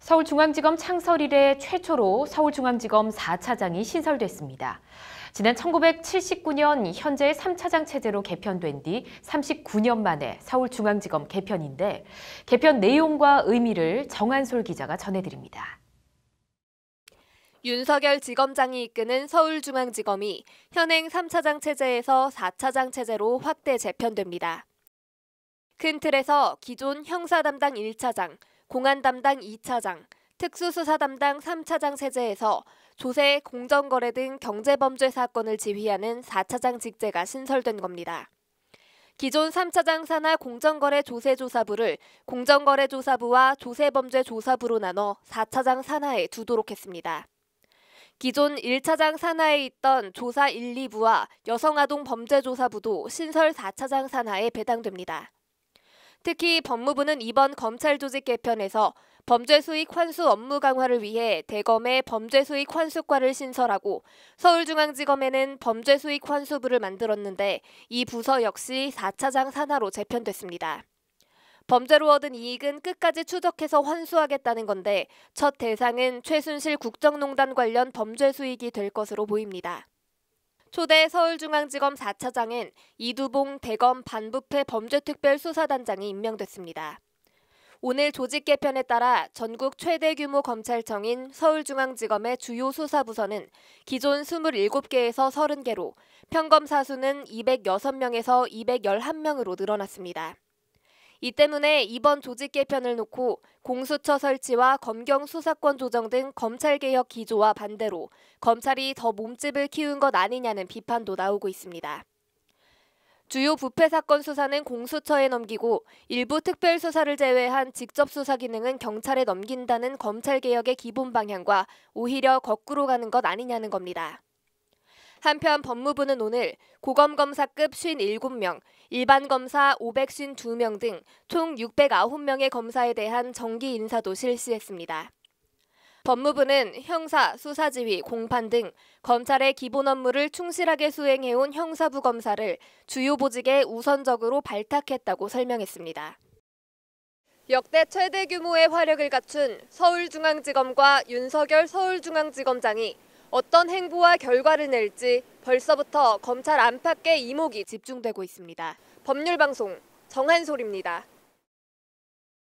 서울중앙지검 창설 이래 최초로 서울중앙지검 4차장이 신설됐습니다. 지난 1979년 현재 3차장 체제로 개편된 뒤 39년 만에 서울중앙지검 개편인데 개편 내용과 의미를 정한솔 기자가 전해드립니다. 윤석열 지검장이 이끄는 서울중앙지검이 현행 3차장 체제에서 4차장 체제로 확대 재편됩니다. 큰 틀에서 기존 형사 담당 1차장, 공안 담당 2차장, 특수수사 담당 3차장 체제에서 조세, 공정거래 등 경제범죄 사건을 지휘하는 4차장 직제가 신설된 겁니다. 기존 3차장 산하 공정거래 조세조사부를 공정거래조사부와 조세범죄조사부로 나눠 4차장 산하에 두도록 했습니다. 기존 1차장 산하에 있던 조사 1, 2부와 여성아동범죄조사부도 신설 4차장 산하에 배당됩니다. 특히 법무부는 이번 검찰 조직 개편에서 범죄수익 환수 업무 강화를 위해 대검의 범죄수익 환수과를 신설하고 서울중앙지검에는 범죄수익 환수부를 만들었는데 이 부서 역시 4차장 산하로 재편됐습니다. 범죄로 얻은 이익은 끝까지 추적해서 환수하겠다는 건데 첫 대상은 최순실 국정농단 관련 범죄 수익이 될 것으로 보입니다. 초대 서울중앙지검 4차장엔 이두봉 대검 반부패 범죄특별수사단장이 임명됐습니다. 오늘 조직 개편에 따라 전국 최대 규모 검찰청인 서울중앙지검의 주요 수사부서는 기존 27개에서 30개로 평검사 수는 206명에서 211명으로 늘어났습니다. 이 때문에 이번 조직 개편을 놓고 공수처 설치와 검경 수사권 조정 등 검찰개혁 기조와 반대로 검찰이 더 몸집을 키운 것 아니냐는 비판도 나오고 있습니다. 주요 부패 사건 수사는 공수처에 넘기고 일부 특별수사를 제외한 직접 수사 기능은 경찰에 넘긴다는 검찰개혁의 기본 방향과 오히려 거꾸로 가는 것 아니냐는 겁니다. 한편 법무부는 오늘 고검검사급 57명, 일반검사 552명 등 총 609명의 검사에 대한 정기 인사도 실시했습니다. 법무부는 형사, 수사지휘, 공판 등 검찰의 기본 업무를 충실하게 수행해온 형사부 검사를 주요 보직에 우선적으로 발탁했다고 설명했습니다. 역대 최대 규모의 화력을 갖춘 서울중앙지검과 윤석열 서울중앙지검장이 어떤 행보와 결과를 낼지 벌써부터 검찰 안팎의 이목이 집중되고 있습니다. 법률방송 정한솔입니다.